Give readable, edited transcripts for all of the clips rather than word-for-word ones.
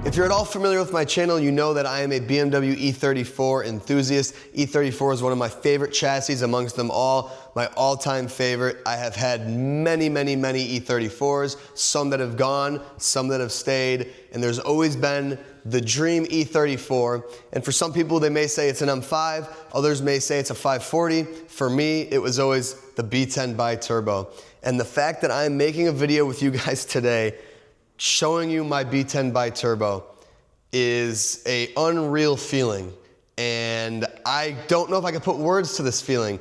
If you're at all familiar with my channel, you know that I am a BMW E34 enthusiast. E34 is one of my favorite chassis amongst them all, my all-time favorite. I have had many E34s, some that have gone, some that have stayed, and there's always been the dream E34. And for some people, they may say it's an M5, others may say it's a 540. For me, it was always the B10 Biturbo. And the fact that I'm making a video with you guys today showing you my B10 Biturbo is an unreal feeling. And I don't know if I can put words to this feeling,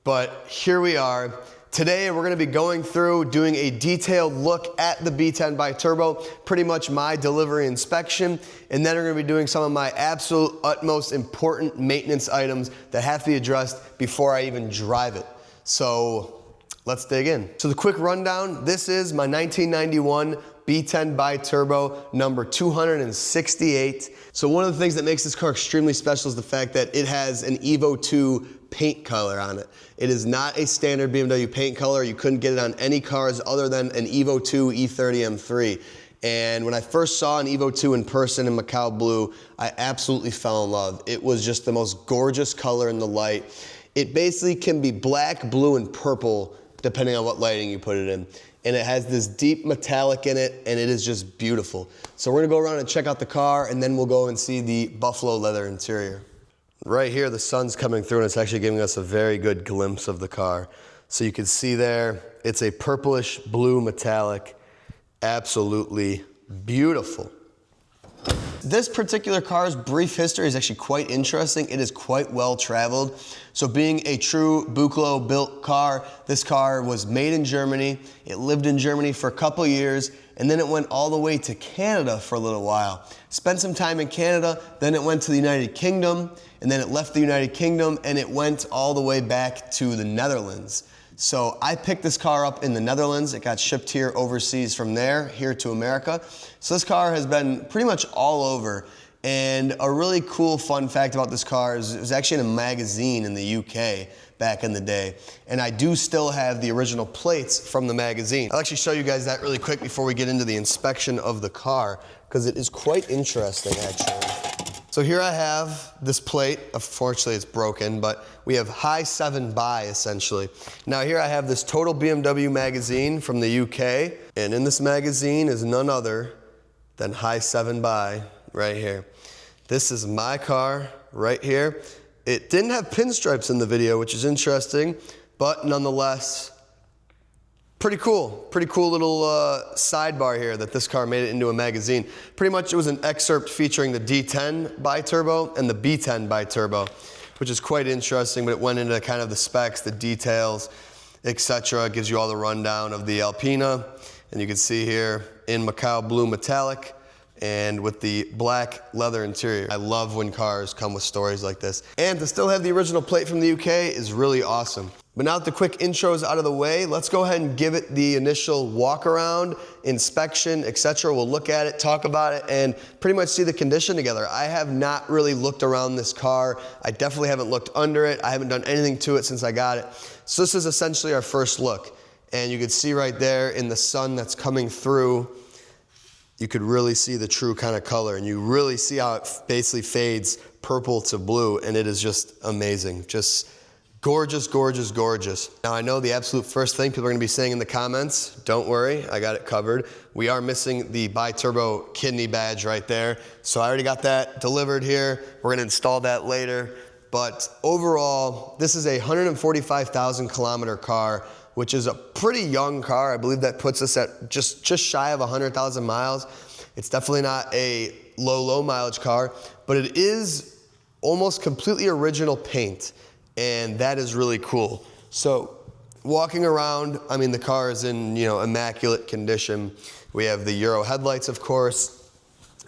but here we are. Today we're gonna be going through, doing a detailed look at the B10 Biturbo, pretty much my delivery inspection, and then we're gonna be doing some of my absolute utmost important maintenance items that have to be addressed before I even drive it. So let's dig in. So the quick rundown, this is my 1991 B10 Biturbo number 268. So one of the things that makes this car extremely special is the fact that it has an Evo 2 paint color on it. It is not a standard BMW paint color. You couldn't get it on any cars other than an Evo 2 E30 M3. And when I first saw an Evo 2 in person in Macau Blue, I absolutely fell in love. It was just the most gorgeous color in the light. It basically can be black, blue, and purple depending on what lighting you put it in. And it has this deep metallic in it, and it is just beautiful. So we're gonna go around and check out the car, and then we'll go and see the buffalo leather interior. Right here, the sun's coming through, and it's actually giving us a very good glimpse of the car. So you can see there, it's a purplish blue metallic, absolutely beautiful. This particular car's brief history is actually quite interesting. It is quite well traveled. So being a true Buchloh built car, this car was made in Germany. It lived in Germany for a couple years, and then it went all the way to Canada for a little while. Spent some time in Canada, then it went to the United Kingdom, and then it left the United Kingdom, and it went all the way back to the Netherlands. So I picked this car up in the Netherlands. It got shipped here overseas from there, here to America. So this car has been pretty much all over. And a really cool fun fact about this car is it was actually in a magazine in the UK back in the day. And I do still have the original plates from the magazine. I'll actually show you guys that really quick before we get into the inspection of the car, because it is quite interesting actually. So here I have this plate. Unfortunately, it's broken, but we have high 7 by essentially. Now here I have this total BMW magazine from the UK, and in this magazine is none other than high 7 by right here. This is my car right here. It didn't have pinstripes in the video, which is interesting, but nonetheless, pretty cool little sidebar here that this car made it into a magazine. Pretty much it was an excerpt featuring the D10 Biturbo and the B10 Biturbo, which is quite interesting, but it went into kind of the specs, the details, etc. It gives you all the rundown of the Alpina, and you can see here in Macau Blue metallic and with the black leather interior. I love when cars come with stories like this. And to still have the original plate from the UK is really awesome. But now that the quick intros out of the way, let's go ahead and give it the initial walk around, inspection, etc. We'll look at it, talk about it, and pretty much see the condition together. I have not really looked around this car. I definitely haven't looked under it. I haven't done anything to it since I got it. So this is essentially our first look. And you can see right there in the sun that's coming through, you could really see the true kind of color, and you really see how it basically fades purple to blue, and it is just amazing. Just gorgeous, gorgeous, gorgeous. Now I know the absolute first thing people are gonna be saying in the comments, don't worry, I got it covered. We are missing the Biturbo kidney badge right there. So I already got that delivered here. We're gonna install that later. But overall, this is a 145,000 kilometer car, which is a pretty young car. I believe that puts us at just shy of 100,000 miles. It's definitely not a low mileage car, but it is almost completely original paint, and that is really cool. So walking around, I mean, the car is in, immaculate condition. We have the Euro headlights, of course.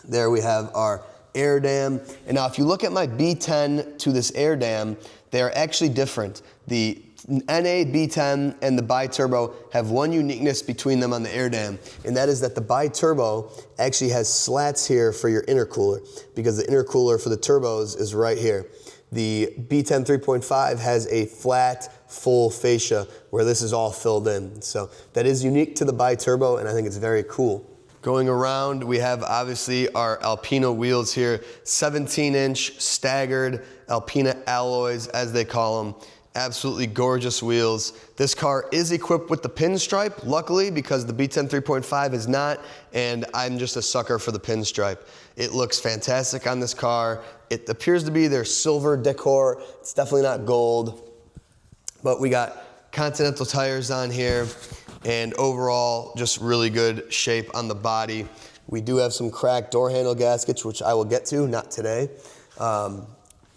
There we have our air dam. And now if you look at my B10 to this air dam, they are actually different. The NA B10 and the Biturbo have one uniqueness between them on the air dam, and that is that the Biturbo actually has slats here for your intercooler, because the intercooler for the turbos is right here. The B10 3.5 has a flat, full fascia where this is all filled in. So that is unique to the Biturbo, and I think it's very cool. Going around, we have obviously our Alpina wheels here, 17-inch staggered Alpina alloys, as they call them. Absolutely gorgeous wheels. This car is equipped with the pinstripe, luckily, because the B10 3.5 is not, and I'm just a sucker for the pinstripe. It looks fantastic on this car. It appears to be their silver decor. It's definitely not gold, but we got Continental tires on here, and overall, just really good shape on the body. We do have some cracked door handle gaskets, which I will get to, not today.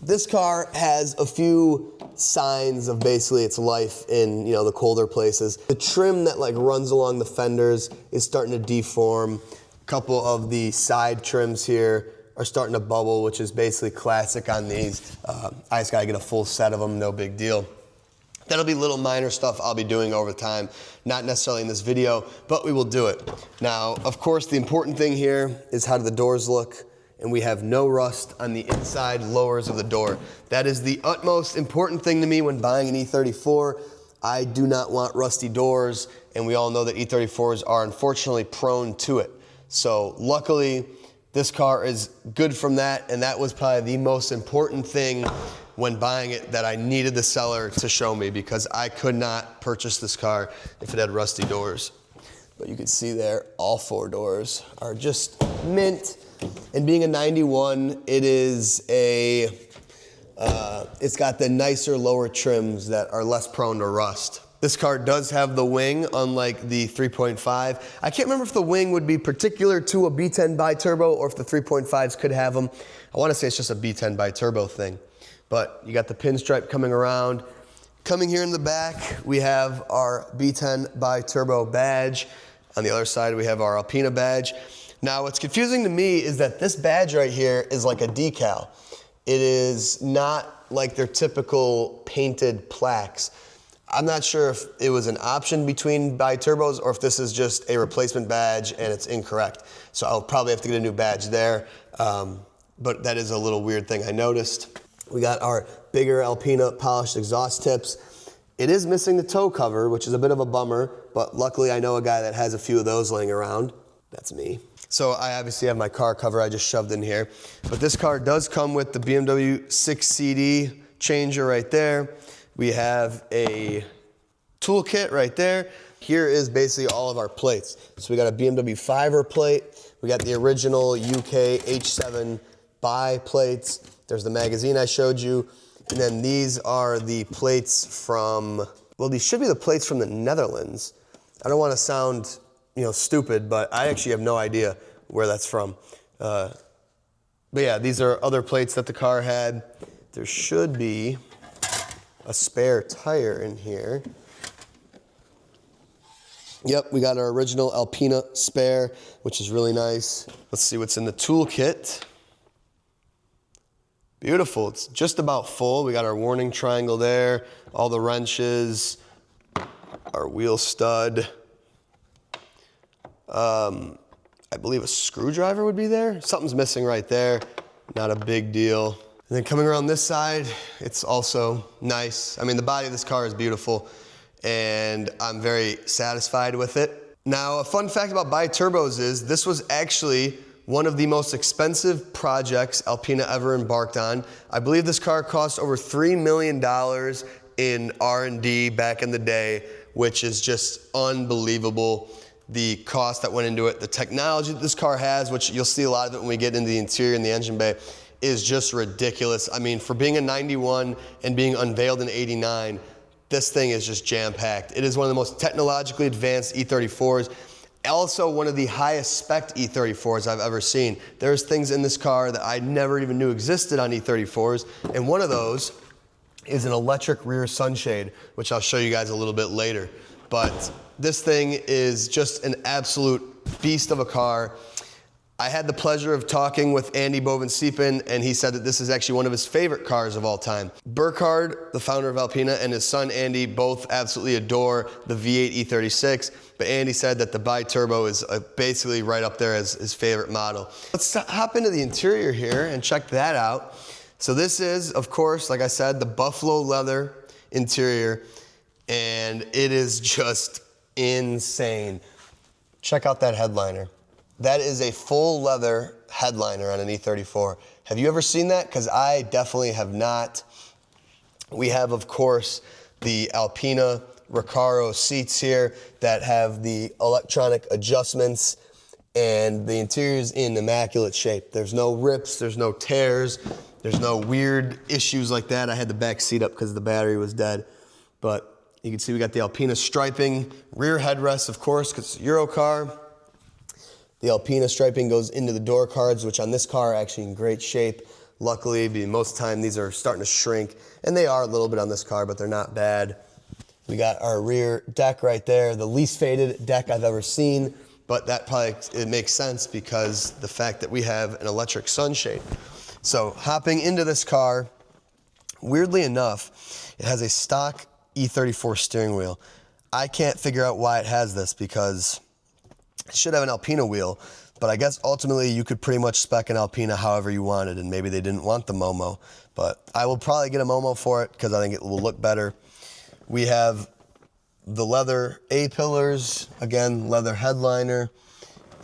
This car has a few signs of basically its life in, the colder places. The trim that runs along the fenders is starting to deform. A couple of the side trims here are starting to bubble, which is basically classic on these. I just gotta get a full set of them, no big deal. That'll be little minor stuff I'll be doing over time, not necessarily in this video, but we will do it. Now, of course, the important thing here is how do the doors look, and we have no rust on the inside lowers of the door. That is the utmost important thing to me when buying an E34. I do not want rusty doors, and we all know that E34s are unfortunately prone to it. So luckily, this car is good from that, and that was probably the most important thing when buying it that I needed the seller to show me, because I could not purchase this car if it had rusty doors. But you can see there, all four doors are just mint. And being a 91, it is it's got the nicer lower trims that are less prone to rust. This car does have the wing, unlike the 3.5. I can't remember if the wing would be particular to a B10 Biturbo or if the 3.5s could have them. I want to say it's just a B10 Biturbo thing. But you got the pinstripe coming around. Coming here in the back, we have our B10 Biturbo badge. On the other side, we have our Alpina badge. Now, what's confusing to me is that this badge right here is like a decal. It is not like their typical painted plaques. I'm not sure if it was an option between Biturbos or if this is just a replacement badge and it's incorrect. So I'll probably have to get a new badge there. But that is a little weird thing I noticed. We got our bigger Alpina polished exhaust tips. It is missing the toe cover, which is a bit of a bummer, but luckily I know a guy that has a few of those laying around. That's me. So I obviously have my car cover I just shoved in here. But this car does come with the BMW 6CD changer right there. We have a toolkit right there. Here is basically all of our plates. So we got a BMW 5er plate. We got the original UK H7 bi plates. There's the magazine I showed you. And then these are the plates from, well, these should be the plates from the Netherlands. I don't want to sound, stupid, but I actually have no idea where that's from. But yeah, these are other plates that the car had. There should be a spare tire in here. Yep, we got our original Alpina spare, which is really nice. Let's see what's in the toolkit. Beautiful, it's just about full. We got our warning triangle there, all the wrenches, our wheel stud. I believe a screwdriver would be there. Something's missing right there, not a big deal. And then coming around this side, it's also nice. I mean, the body of this car is beautiful, and I'm very satisfied with it. Now, a fun fact about Biturbos is this was actually one of the most expensive projects Alpina ever embarked on. I believe this car cost over $3 million in R&D back in the day, which is just unbelievable. The cost that went into it, the technology that this car has, which you'll see a lot of it when we get into the interior and the engine bay, is just ridiculous. I mean, for being a 91 and being unveiled in 89, this thing is just jam-packed. It is one of the most technologically advanced E34s. Also one of the highest spec E34s I've ever seen. There's things in this car that I never even knew existed on E34s, and one of those is an electric rear sunshade, which I'll show you guys a little bit later. But this thing is just an absolute beast of a car. I had the pleasure of talking with Andy Bovensiepen, and he said that this is actually one of his favorite cars of all time. Burkhard, the founder of Alpina, and his son Andy both absolutely adore the V8 E36, but Andy said that the Biturbo is basically right up there as his favorite model. Let's hop into the interior here and check that out. So this is, of course, like I said, the buffalo leather interior, and it is just insane. Check out that headliner. That is a full leather headliner on an E34. Have you ever seen that? Because I definitely have not. We have, of course, the Alpina Recaro seats here that have the electronic adjustments, and the interior is in immaculate shape. There's no rips, there's no tears, there's no weird issues like that. I had the back seat up because the battery was dead. But you can see we got the Alpina striping, rear headrest, of course, because it's a Euro car. The Alpina striping goes into the door cards, which on this car are actually in great shape. Luckily, most of the time these are starting to shrink, and they are a little bit on this car, but they're not bad. We got our rear deck right there, the least faded deck I've ever seen, but that probably, it makes sense because the fact that we have an electric sunshade. So hopping into this car, weirdly enough, it has a stock E34 steering wheel. I can't figure out why it has this because it should have an Alpina wheel, but I guess ultimately you could pretty much spec an Alpina however you wanted, and maybe they didn't want the Momo, but I will probably get a Momo for it because I think it will look better. We have the leather A-pillars, again, leather headliner,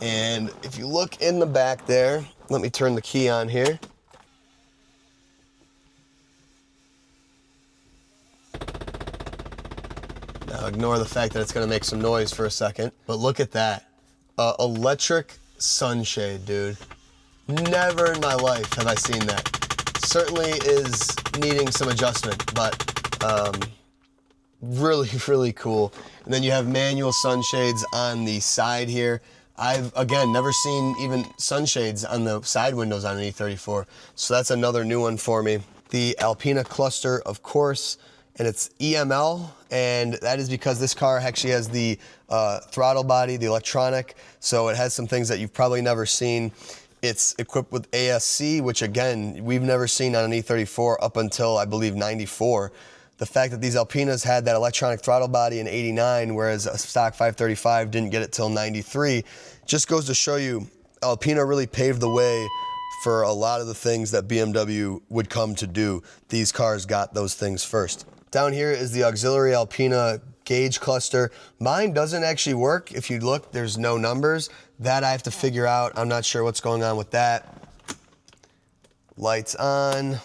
and if you look in the back there, let me turn the key on here. Now ignore the fact that it's going to make some noise for a second, but look at that. Electric sunshade, dude. Never in my life have I seen that. Certainly is needing some adjustment, but really, really cool. And then you have manual sunshades on the side here. I've, again, never seen even sunshades on the side windows on an E34, so that's another new one for me. The Alpina cluster, of course, and it's EML, and that is because this car actually has the throttle body, the electronic, so it has some things that you've probably never seen. It's equipped with ASC, which again, we've never seen on an E34 up until, I believe, 94. The fact that these Alpinas had that electronic throttle body in 89, whereas a stock 535 didn't get it till 93, just goes to show you Alpina really paved the way for a lot of the things that BMW would come to do. These cars got those things first. Down here is the auxiliary Alpina gauge cluster. Mine doesn't actually work. If you look, there's no numbers. That I have to figure out. I'm not sure what's going on with that. Lights on.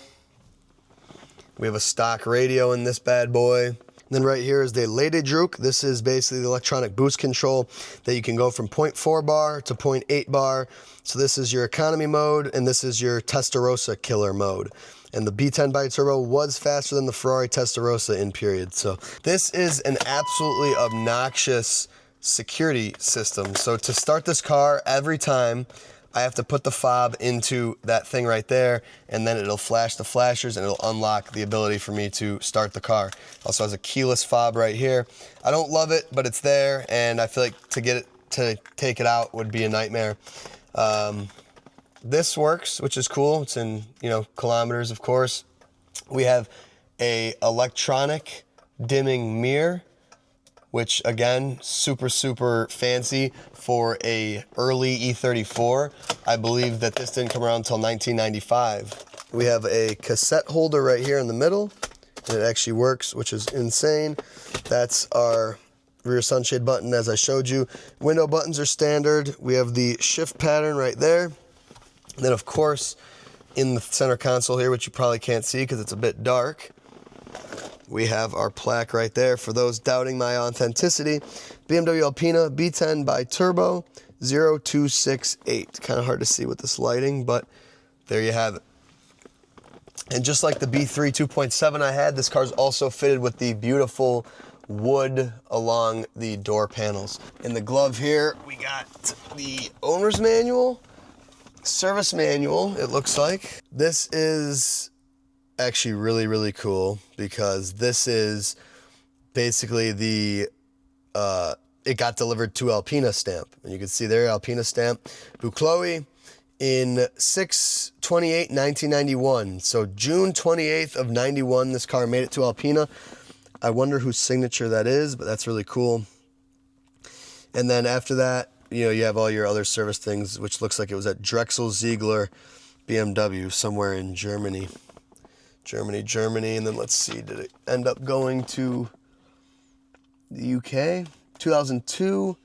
We have a stock radio in this bad boy. And then right here is the Lededruk. This is basically the electronic boost control that you can go from 0.4 bar to 0.8 bar. So this is your economy mode, and this is your Testarossa killer mode. And the B10 Biturbo was faster than the Ferrari Testarossa in period. So this is an absolutely obnoxious security system. So to start this car, every time I have to put the fob into that thing right there, and then it'll flash the flashers and it'll unlock the ability for me to start the car. Also has a keyless fob right here. I don't love it, but it's there, and I feel like to take it out would be a nightmare. This works, which is cool. It's in, kilometers, of course. We have a electronic dimming mirror, which again, super, super fancy for a early E34. I believe that this didn't come around until 1995. We have a cassette holder right here in the middle, and it actually works, which is insane. That's our rear sunshade button, as I showed you. Window buttons are standard. We have the shift pattern right there. And then, of course, in the center console here, which you probably can't see because it's a bit dark, we have our plaque right there for those doubting my authenticity. BMW Alpina B10 Biturbo 0268. Kind of hard to see with this lighting, but there you have it. And just like the B3 2.7 I had, this car's also fitted with the beautiful wood along the door panels. In the glove here, we got the owner's manual, service manual, it looks like. This is actually really, really cool because this is basically the, it got delivered to Alpina stamp. And you can see there, Alpina stamp, Buchloe. in 6/28/1991. So June 28th of 91, this car made it to Alpina. I wonder whose signature that is, but that's really cool. And then after that, you know, you have all your other service things, which looks like it was at Drexel Ziegler BMW somewhere in Germany. Germany. And then let's see, did it end up going to the UK? 2002,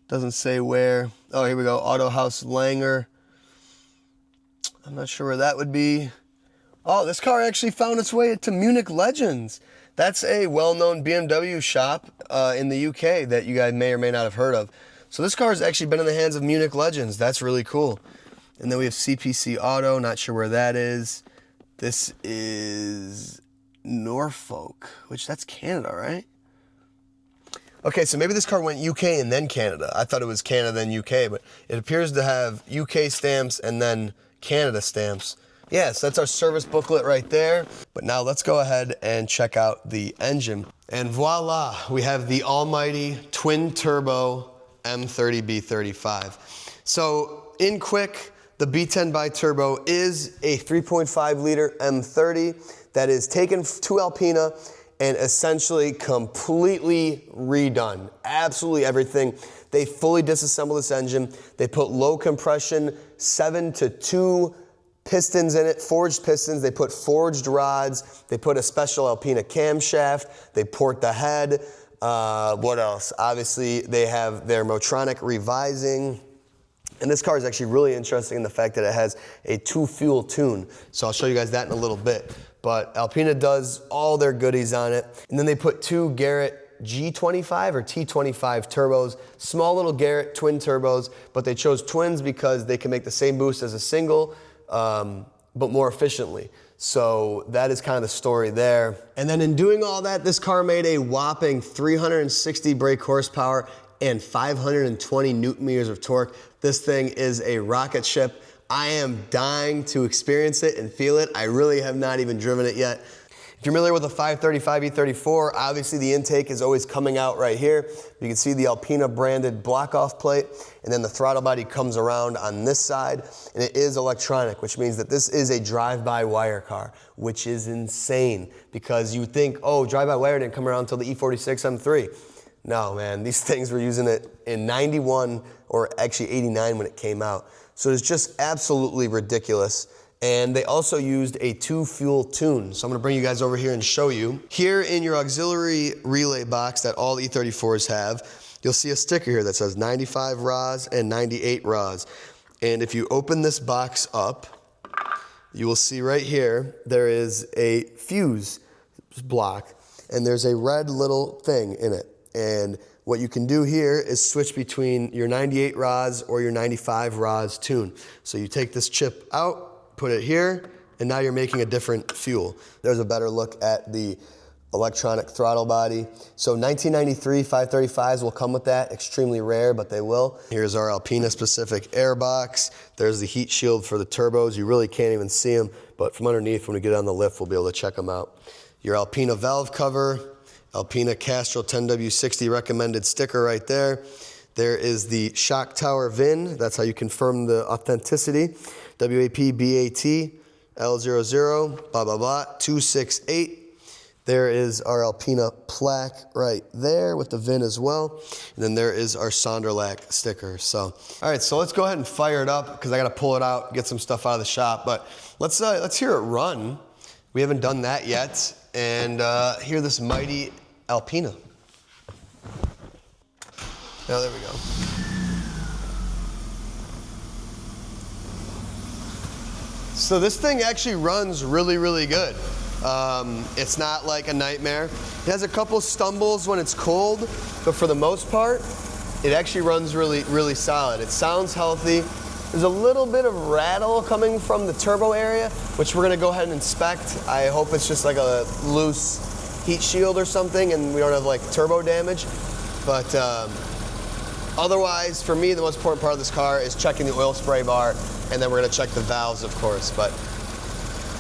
doesn't say where. Oh, here we go, Autohaus Langer. I'm not sure where that would be. Oh, this car actually found its way to Munich Legends. That's a well-known BMW shop in the UK that you guys may or may not have heard of. So this car has actually been in the hands of Munich Legends. That's really cool. And then we have CPC Auto, not sure where that is. This is Norfolk, which that's Canada, right? Okay, so maybe this car went UK and then Canada. I thought it was Canada then UK, but it appears to have UK stamps and then Canada stamps. Yes, that's our service booklet right there. But now let's go ahead and check out the engine. And voila, we have the almighty twin turbo M30 B35. So in quick, the B10 Biturbo is a 3.5 liter M30 that is taken to Alpina and essentially completely redone. Absolutely everything. They fully disassembled this engine. They put low compression 7-2 pistons in it, forged pistons. They put forged rods. They put a special Alpina camshaft. They port the head. What else? Obviously, they have their Motronic revising. And this car is actually really interesting in the fact that it has a 2-fuel tune. So I'll show you guys that in a little bit. But Alpina does all their goodies on it. And then they put 2 Garrett G25 or T25 turbos, small little Garrett twin turbos, but they chose twins because they can make the same boost as a single, but more efficiently. So that is kind of the story there. And then in doing all that, this car made a whopping 360 brake horsepower and 520 Newton meters of torque. This thing is a rocket ship. I am dying to experience it and feel it. I really have not even driven it yet. If you're familiar with a 535 E34, obviously the intake is always coming out right here. You can see the Alpina branded block-off plate, and then the throttle body comes around on this side, and it is electronic, which means that this is a drive-by-wire car, which is insane, because you think, oh, drive-by-wire didn't come around until the E46 M3. No, man, these things were using it in 91 or actually 89 when it came out. So it's just absolutely ridiculous. And they also used a 2-fuel tune. So I'm gonna bring you guys over here and show you. Here in your auxiliary relay box that all E34s have, you'll see a sticker here that says 95 ROS and 98 ROS. And if you open this box up, you will see right here, there is a fuse block, and there's a red little thing in it. And what you can do here is switch between your 98 ROS or your 95 ROS tune. So you take this chip out, put it here, and now you're making a different fuel. There's a better look at the electronic throttle body. So 1993 535s will come with that. Extremely rare, but they will. Here's our Alpina specific air box. There's the heat shield for the turbos. You really can't even see them, but from underneath, when we get on the lift, we'll be able to check them out. Your Alpina valve cover, Alpina Castrol 10W60 recommended sticker right there. There is the shock tower VIN. That's how you confirm the authenticity. WAP BAT L00 blah blah blah 268. There is our Alpina plaque right there with the VIN as well. And then there is our Sonderlac sticker. So, all right, so let's go ahead and fire it up because I got to pull it out, get some stuff out of the shop. But let's hear it run. We haven't done that yet. And hear this mighty Alpina. Oh, there we go. So this thing actually runs really, really good. It's not like a nightmare. It has a couple stumbles when it's cold, but for the most part, it actually runs really, really solid. It sounds healthy. There's a little bit of rattle coming from the turbo area, which we're gonna go ahead and inspect. I hope it's just like a loose heat shield or something and we don't have like turbo damage. But otherwise, for me, the most important part of this car is checking the oil spray bar, and then we're gonna check the valves, of course. But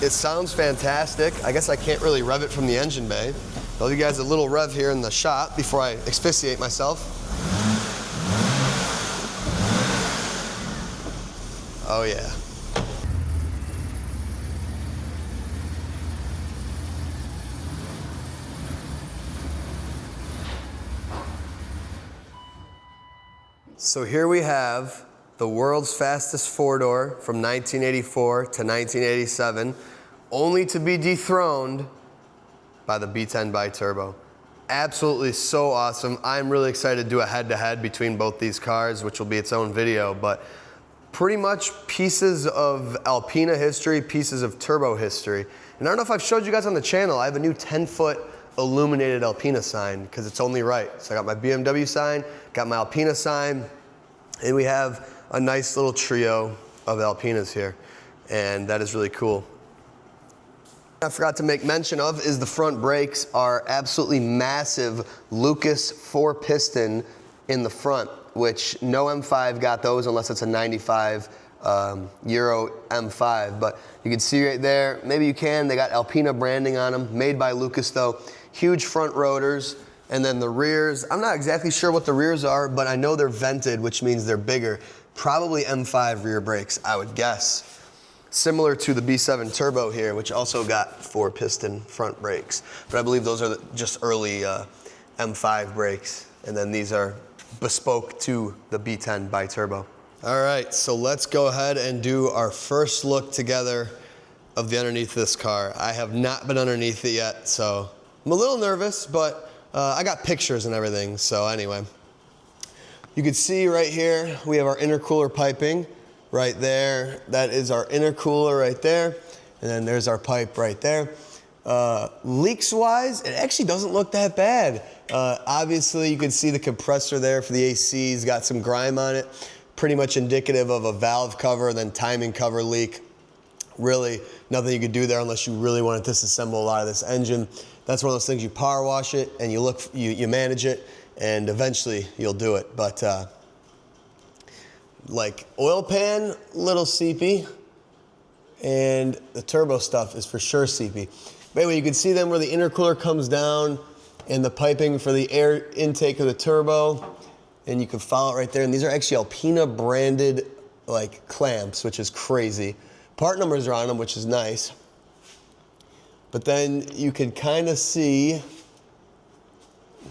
it sounds fantastic. I guess I can't really rev it from the engine bay. I'll give you guys a little rev here in the shop before I asphyxiate myself. Oh yeah. So here we have the world's fastest four-door from 1984 to 1987, only to be dethroned by the B10 Biturbo. Absolutely so awesome. I'm really excited to do a head-to-head between both these cars, which will be its own video, but pretty much pieces of Alpina history, pieces of turbo history. And I don't know if I've showed you guys on the channel, I have a new 10-foot illuminated Alpina sign, because it's only right. So I got my BMW sign, got my Alpina sign, and we have a nice little trio of Alpinas here, and that is really cool. I forgot to make mention of is the front brakes are absolutely massive Lucas 4-piston in the front, which no M5 got those unless it's a 95 Euro M5. But you can see right there, maybe you can, they got Alpina branding on them, made by Lucas though. Huge front rotors, and then the rears, I'm not exactly sure what the rears are, but I know they're vented, which means they're bigger. Probably M5 rear brakes, I would guess. Similar to the B7 Turbo here, which also got 4-piston front brakes. But I believe those are just early M5 brakes. And then these are bespoke to the B10 Biturbo. All right, so let's go ahead and do our first look together of the underneath of this car. I have not been underneath it yet, so I'm a little nervous, but I got pictures and everything, so anyway. You can see right here, we have our intercooler piping right there. That is our intercooler right there. And then there's our pipe right there. Leaks-wise, it actually doesn't look that bad. Obviously, you can see the compressor there for the AC's got some grime on it. Pretty much indicative of a valve cover, then timing cover leak. Really, nothing you could do there unless you really want to disassemble a lot of this engine. That's one of those things, you power wash it and you manage it, and eventually you'll do it. But like oil pan, little seepy, and the turbo stuff is for sure seepy. But anyway, you can see then where the intercooler comes down and the piping for the air intake of the turbo, and you can follow it right there. And these are actually Alpina branded like clamps, which is crazy. Part numbers are on them, which is nice. But then you can kind of see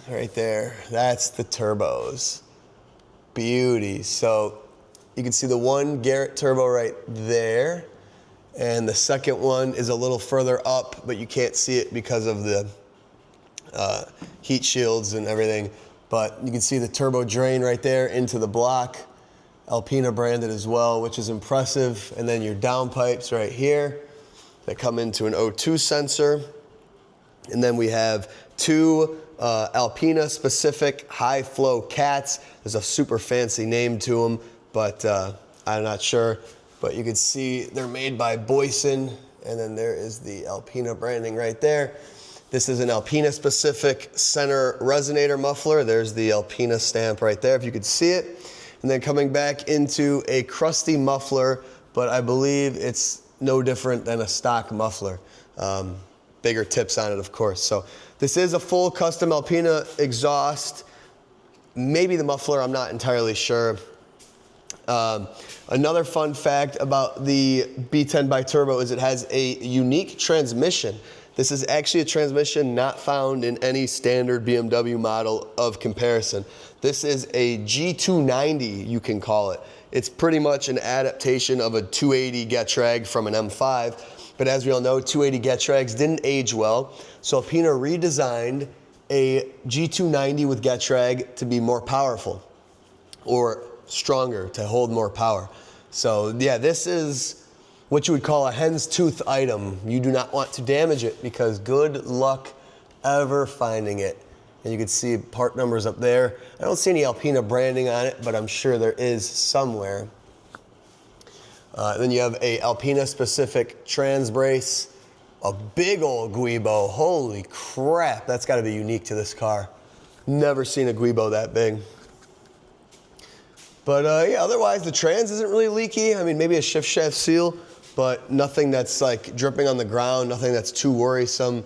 right there, that's the turbos. Beauty. So you can see the one Garrett turbo right there, and the second one is a little further up, but you can't see it because of the heat shields and everything. But you can see the turbo drain right there into the block, Alpina branded as well, which is impressive. And then your downpipes right here that come into an O2 sensor. And then we have two Alpina specific high flow cats. There's a super fancy name to them, but I'm not sure. But you can see they're made by Boyson, and then there is the Alpina branding right there. This is an Alpina specific center resonator muffler. There's the Alpina stamp right there, if you could see it. And then coming back into a crusty muffler, but I believe it's no different than a stock muffler. Bigger tips on it, of course. So this is a full custom Alpina exhaust. Maybe the muffler, I'm not entirely sure. Another fun fact about the B10 Biturbo is it has a unique transmission. This is actually a transmission not found in any standard BMW model of comparison. This is a G290, you can call it. It's pretty much an adaptation of a 280 Getrag from an M5. But as we all know, 280 Getrags didn't age well. So Alpina redesigned a G290 with Getrag to be more powerful or stronger, to hold more power. So yeah, this is what you would call a hen's tooth item. You do not want to damage it because good luck ever finding it. And you can see part numbers up there. I don't see any Alpina branding on it, but I'm sure there is somewhere. Then you have a Alpina specific trans brace, a big old Guibo. Holy crap, that's gotta be unique to this car. Never seen a Guibo that big. But yeah, otherwise the trans isn't really leaky. I mean, maybe a shift shaft seal, but nothing that's like dripping on the ground, nothing that's too worrisome.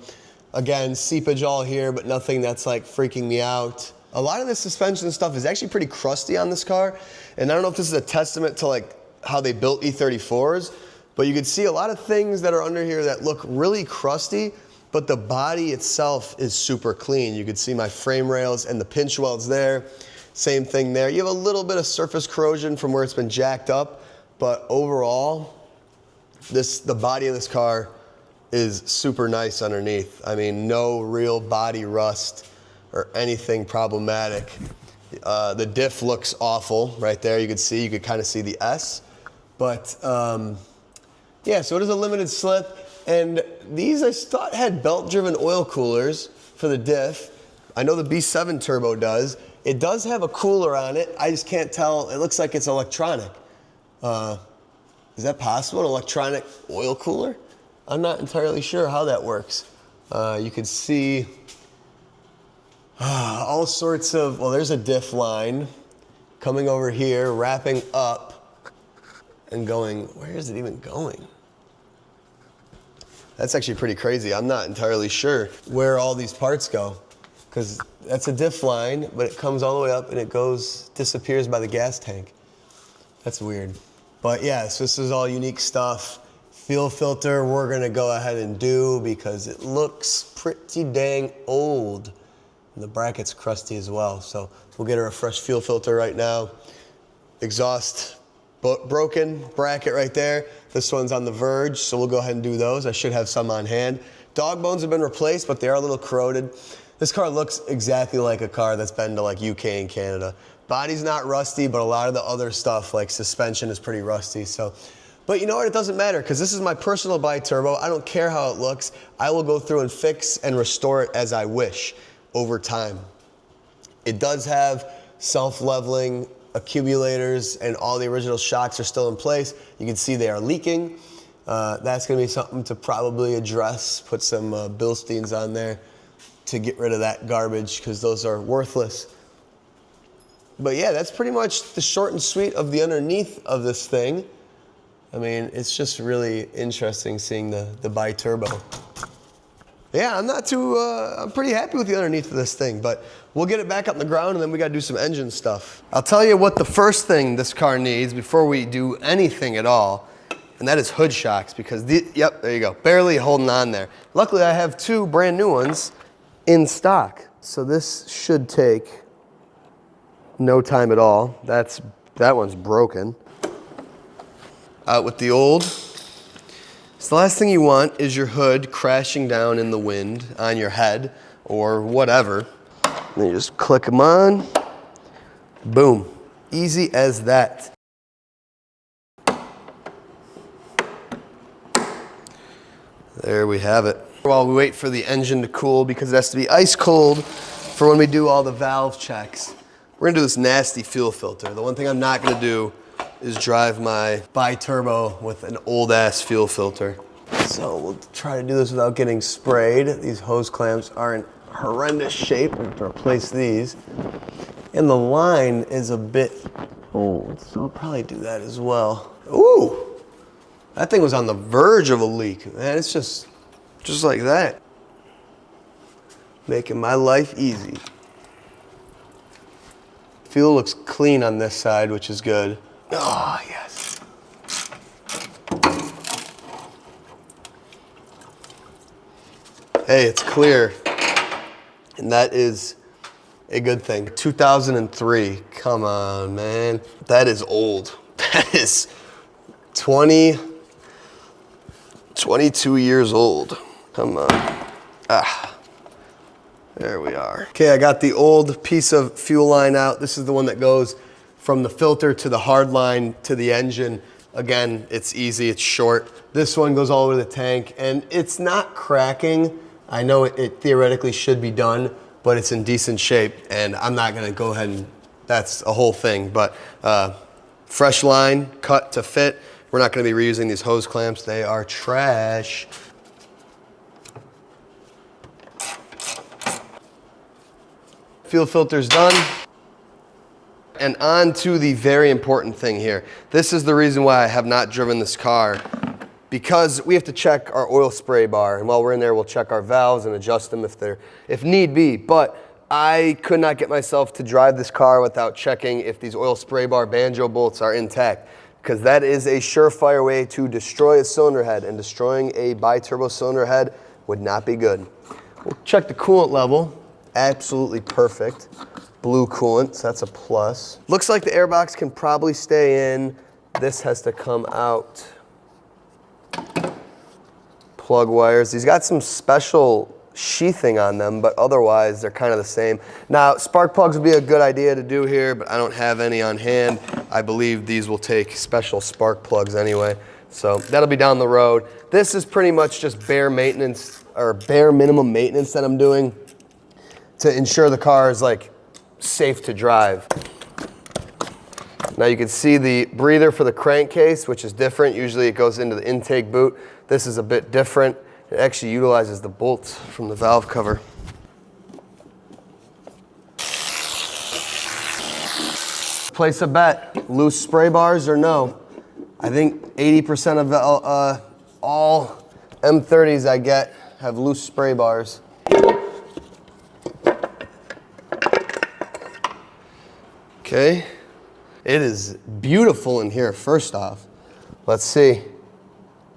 Again, seepage all here, but nothing that's like freaking me out. A lot of the suspension stuff is actually pretty crusty on this car. And I don't know if this is a testament to like how they built E34s, but you can see a lot of things that are under here that look really crusty, but the body itself is super clean. You can see my frame rails and the pinch welds there. Same thing there. You have a little bit of surface corrosion from where it's been jacked up, but overall, the body of this car is super nice underneath. I mean, no real body rust or anything problematic. The diff looks awful right there. You could kind of see the S, but yeah, so it is a limited slip. And these I thought had belt-driven oil coolers for the diff. I know the B7 turbo does. It does have a cooler on it. I just can't tell. It looks like it's electronic. Is that possible, an electronic oil cooler? I'm not entirely sure how that works. You can see all sorts of, well, there's a diff line coming over here, wrapping up and going, where is it even going? That's actually pretty crazy. I'm not entirely sure where all these parts go, because that's a diff line, but it comes all the way up and it goes, disappears by the gas tank. That's weird. But yeah, so this is all unique stuff. Fuel filter we're gonna go ahead and do because it looks pretty dang old. And the bracket's crusty as well. So we'll get her a fresh fuel filter right now. Exhaust broken, bracket right there. This one's on the verge, so we'll go ahead and do those. I should have some on hand. Dog bones have been replaced, but they are a little corroded. This car looks exactly like a car that's been to like UK and Canada. Body's not rusty, but a lot of the other stuff like suspension is pretty rusty. So, but you know what, it doesn't matter because this is my personal bi-turbo. I don't care how it looks. I will go through and fix and restore it as I wish over time. It does have self-leveling accumulators and all the original shocks are still in place. You can see they are leaking. That's gonna be something to probably address, put some Bilsteins on there to get rid of that garbage because those are worthless. But yeah, that's pretty much the short and sweet of the underneath of this thing. I mean, it's just really interesting seeing the bi-turbo. Yeah, I'm pretty happy with the underneath of this thing, but we'll get it back up on the ground and then we gotta do some engine stuff. I'll tell you what the first thing this car needs before we do anything at all, and that is hood shocks because, yep, there you go, barely holding on there. Luckily, I have two brand new ones in stock, so this should take no time at all. That one's broken. Out with the old. So the last thing you want is your hood crashing down in the wind on your head or whatever. And then you just click them on. Boom. Easy as that. There we have it. While we wait for the engine to cool, because it has to be ice cold for when we do all the valve checks, we're gonna do this nasty fuel filter. The one thing I'm not gonna do is drive my bi-turbo with an old ass fuel filter. So we'll try to do this without getting sprayed. These hose clamps are in horrendous shape. I have to replace these. And the line is a bit old, so I'll probably do that as well. Ooh, that thing was on the verge of a leak. Man, it's just like that. Making my life easy. Fuel looks clean on this side, which is good. Oh, yes. Hey, it's clear. And that is a good thing. 2003, come on, man. That is old. That is 22 years old. Come on. Ah. There we are. Okay, I got the old piece of fuel line out. This is the one that goes from the filter to the hard line to the engine. Again, it's easy, it's short. This one goes all over the tank and it's not cracking. I know it theoretically should be done, but it's in decent shape and I'm not gonna go ahead and, that's a whole thing, but fresh line, cut to fit. We're not gonna be reusing these hose clamps. They are trash. Fuel filter's done. And on to the very important thing here. This is the reason why I have not driven this car, because we have to check our oil spray bar. And while we're in there, we'll check our valves and adjust them if need be. But I could not get myself to drive this car without checking if these oil spray bar banjo bolts are intact, because that is a surefire way to destroy a cylinder head, and destroying a biturbo cylinder head would not be good. We'll check the coolant level. Absolutely perfect. Blue coolant, so that's a plus. Looks like the airbox can probably stay in. This has to come out. Plug wires. These got some special sheathing on them, but otherwise they're kind of the same. Now, spark plugs would be a good idea to do here, but I don't have any on hand. I believe these will take special spark plugs anyway, so that'll be down the road. This is pretty much just bare maintenance, or bare minimum maintenance that I'm doing to ensure the car is like safe to drive. Now you can see the breather for the crankcase, which is different. Usually it goes into the intake boot. This is a bit different. It actually utilizes the bolts from the valve cover. Place a bet, loose spray bars or no? I think 80% of all M30s I get have loose spray bars. Okay, it is beautiful in here, first off. Let's see.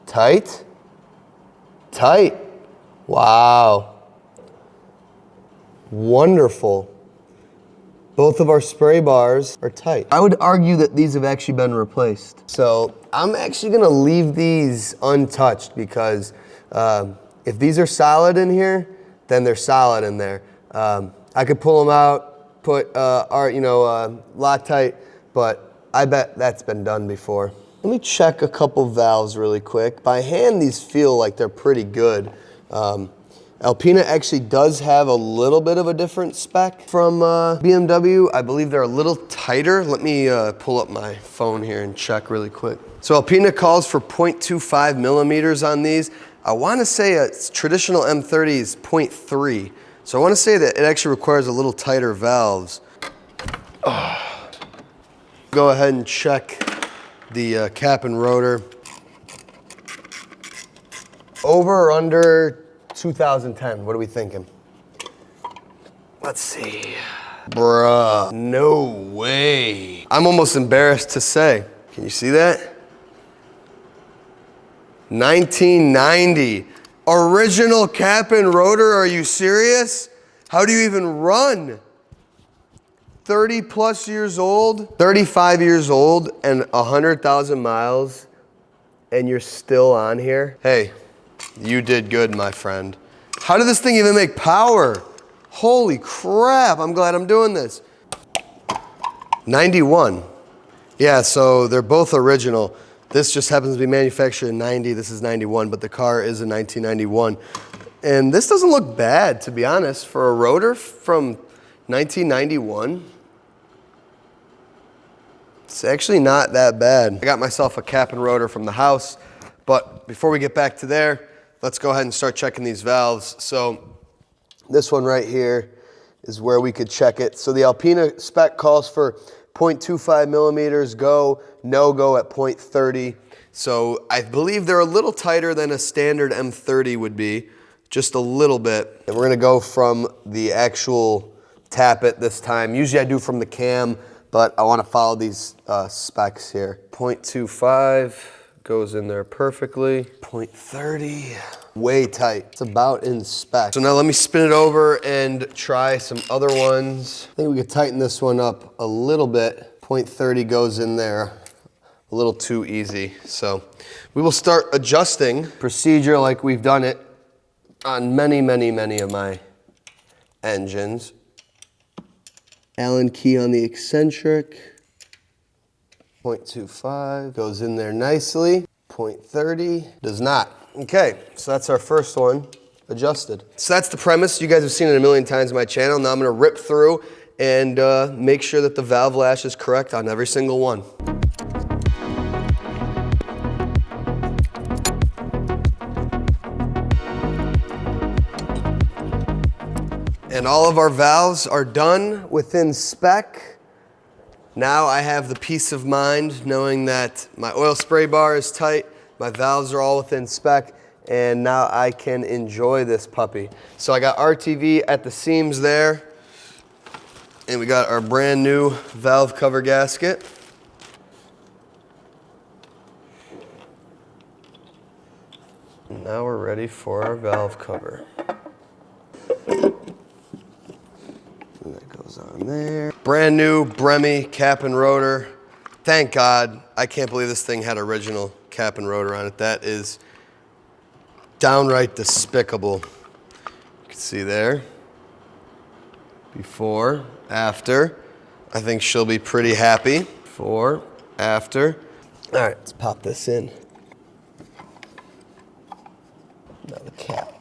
Tight? Tight. Wow. Wonderful. Both of our spray bars are tight. I would argue that these have actually been replaced. So I'm actually gonna leave these untouched because if these are solid in here, then they're solid in there. I could pull them out, put Loctite, but I bet that's been done before. Let me check a couple valves really quick. By hand, these feel like they're pretty good. Alpina actually does have a little bit of a different spec from BMW. I believe they're a little tighter. Let me pull up my phone here and check really quick. So Alpina calls for 0.25 millimeters on these. I want to say a traditional M30 is 0.3. So I want to say that it actually requires a little tighter valves. Go ahead and check the cap and rotor. Over or under 2010, what are we thinking? Let's see. Bruh, no way. I'm almost embarrassed to say. Can you see that? 1990. Original cap and rotor, are you serious? How do you even run? 30 plus years old, 35 years old, and 100,000 miles, and you're still on here? Hey, you did good, my friend. How did this thing even make power? Holy crap, I'm glad I'm doing this. 91. Yeah, so they're both original. This just happens to be manufactured in 90, this is 91, but the car is a 1991. And this doesn't look bad, to be honest, for a rotor from 1991. It's actually not that bad. I got myself a cap and rotor from the house, but before we get back to there, let's go ahead and start checking these valves. So this one right here is where we could check it. So the Alpina spec calls for 0.25 millimeters go, no go at 0.30. So I believe they're a little tighter than a standard M30 would be, just a little bit. And we're gonna go from the actual tappet this time. Usually I do from the cam, but I wanna follow these specs here. 0.25 goes in there perfectly. 0.30, way tight. It's about in spec. So now let me spin it over and try some other ones. I think we could tighten this one up a little bit. 0.30 goes in there a little too easy. So we will start adjusting procedure like we've done it on many, many, many of my engines. Allen key on the eccentric. 0.25 goes in there nicely. 0.30 does not. Okay, so that's our first one adjusted. So that's the premise. You guys have seen it a million times on my channel. Now I'm gonna rip through and make sure that the valve lash is correct on every single one. And all of our valves are done within spec. Now I have the peace of mind knowing that my oil spray bar is tight, my valves are all within spec, and now I can enjoy this puppy. So I got RTV at the seams there, and we got our brand new valve cover gasket. Now we're ready for our valve cover. And that goes on there. Brand new Bremmy cap and rotor. Thank God. I can't believe this thing had original cap and rotor on it. That is downright despicable. You can see there. Before, after. I think she'll be pretty happy. Before, after. All right, let's pop this in. Now the cap.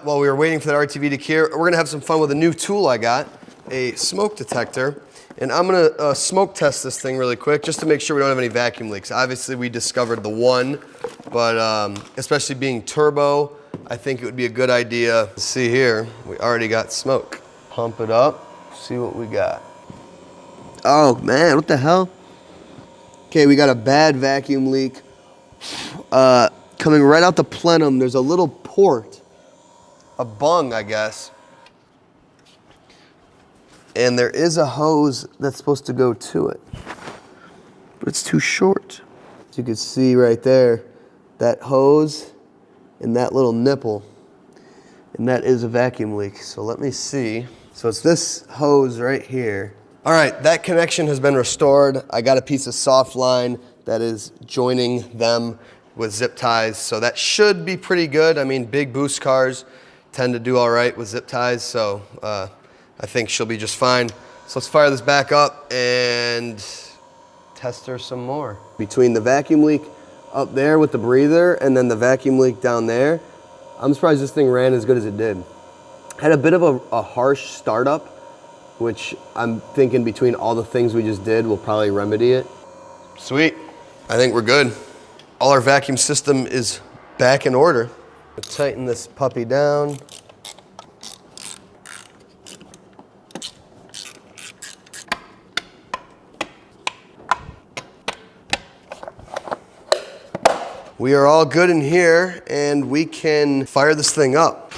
While we were waiting for that RTV to cure, we're gonna have some fun with a new tool I got, a smoke detector. And I'm gonna smoke test this thing really quick just to make sure we don't have any vacuum leaks. Obviously we discovered the one, but especially being turbo, I think it would be a good idea. See here, we already got smoke. Pump it up, see what we got. Oh man, what the hell? Okay, we got a bad vacuum leak. Coming right out the plenum, there's a little port. A bung, I guess. And there is a hose that's supposed to go to it, but it's too short. As you can see right there, that hose and that little nipple, and that is a vacuum leak. So let me see. So it's this hose right here. All right, that connection has been restored. I got a piece of soft line that is joining them with zip ties, so that should be pretty good. I mean, big boost cars tend to do all right with zip ties, so I think she'll be just fine. So let's fire this back up and test her some more. Between the vacuum leak up there with the breather and then the vacuum leak down there, I'm surprised this thing ran as good as it did. Had a bit of a harsh startup, which I'm thinking between all the things we just did, we'll probably remedy it. Sweet, I think we're good. All our vacuum system is back in order. Tighten this puppy down. We are all good in here and we can fire this thing up.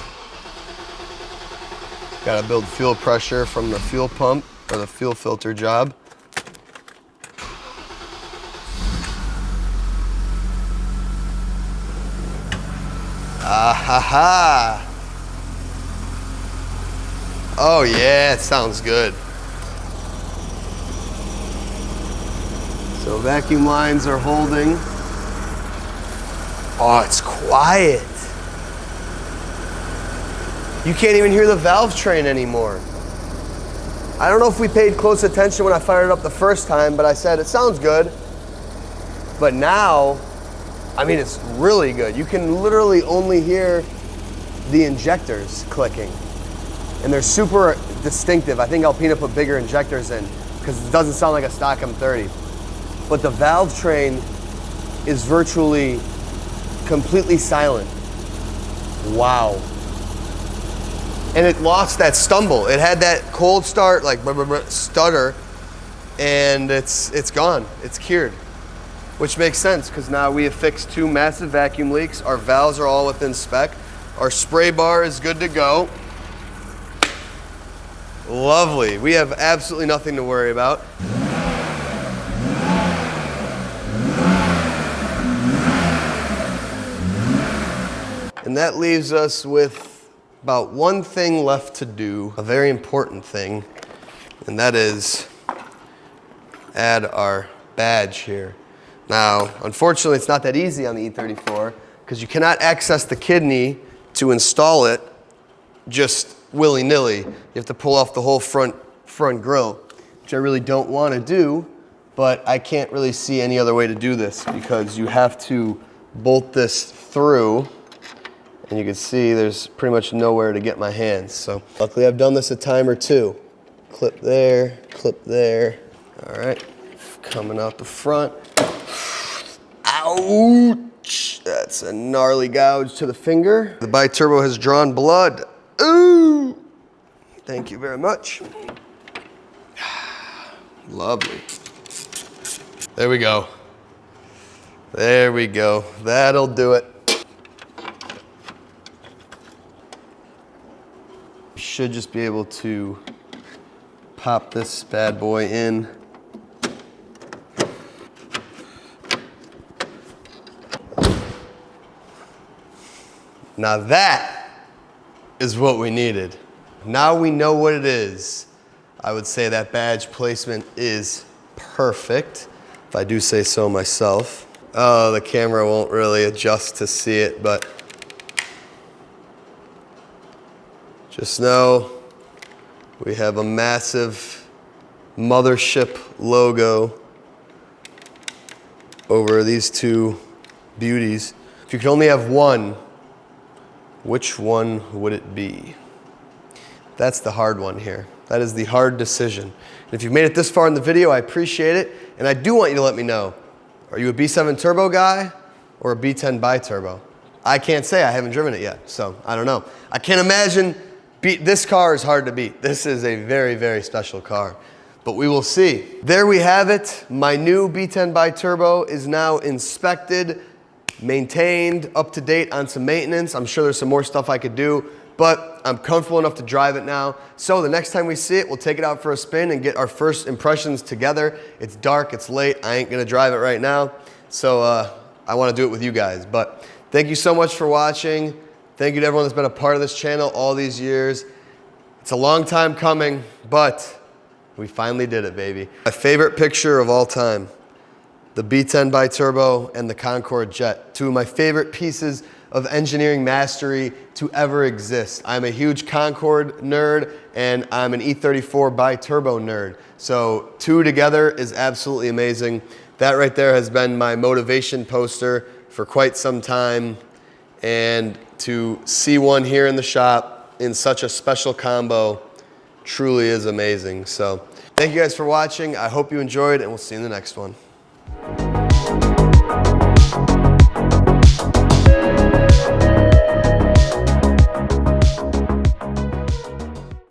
Gotta build fuel pressure from the fuel pump or the fuel filter job. Ah ha ha. Oh yeah, it sounds good. So vacuum lines are holding. Oh, it's quiet. You can't even hear the valve train anymore. I don't know if we paid close attention when I fired it up the first time, but I said it sounds good. But now, I mean, it's really good. You can literally only hear the injectors clicking. And they're super distinctive. I think Alpina put bigger injectors in because it doesn't sound like a stock M30. But the valve train is virtually completely silent. Wow. And it lost that stumble. It had that cold start, like stutter, and it's gone. It's cured. Which makes sense because now we have fixed 2 massive vacuum leaks. Our valves are all within spec. Our spray bar is good to go. Lovely. We have absolutely nothing to worry about. And that leaves us with about one thing left to do, a very important thing, and that is add our badge here. Now, unfortunately, it's not that easy on the E34 because you cannot access the kidney to install it just willy-nilly. You have to pull off the whole front grille, which I really don't want to do, but I can't really see any other way to do this because you have to bolt this through. And you can see there's pretty much nowhere to get my hands. So luckily I've done this a time or two. Clip there, clip there. All right, coming out the front. Ouch, that's a gnarly gouge to the finger. The biturbo has drawn blood. Ooh, thank you very much. Lovely. There we go. There we go, that'll do it. should just be able to pop this bad boy in. Now that is what we needed. Now we know what it is. I would say that badge placement is perfect, if I do say so myself. Oh, the camera won't really adjust to see it, but just know we have a massive mothership logo over these two beauties. If you could only have one, which one would it be? That's the hard one here. That is the hard decision. And if you've made it this far in the video, I appreciate it. And I do want you to let me know, are you a B7 turbo guy or a B10 biturbo? I can't say, I haven't driven it yet, so I don't know. I can't imagine, this car is hard to beat. This is a very, very special car, but we will see. There we have it. My new B10 biturbo is now inspected, maintained, up to date on some maintenance. I'm sure there's some more stuff I could do, but I'm comfortable enough to drive it now. So the next time we see it, we'll take it out for a spin and get our first impressions together. It's dark, it's late, I ain't gonna drive it right now. So I wanna do it with you guys. But thank you so much for watching. Thank you to everyone that's been a part of this channel all these years. It's a long time coming, but we finally did it, baby. My favorite picture of all time, the B10 biturbo and the Concorde Jet, two of my favorite pieces of engineering mastery to ever exist. I'm a huge Concorde nerd and I'm an E34 biturbo nerd. So two together is absolutely amazing. That right there has been my motivation poster for quite some time. And to see one here in the shop in such a special combo truly is amazing. So thank you guys for watching. I hope you enjoyed and we'll see you in the next one.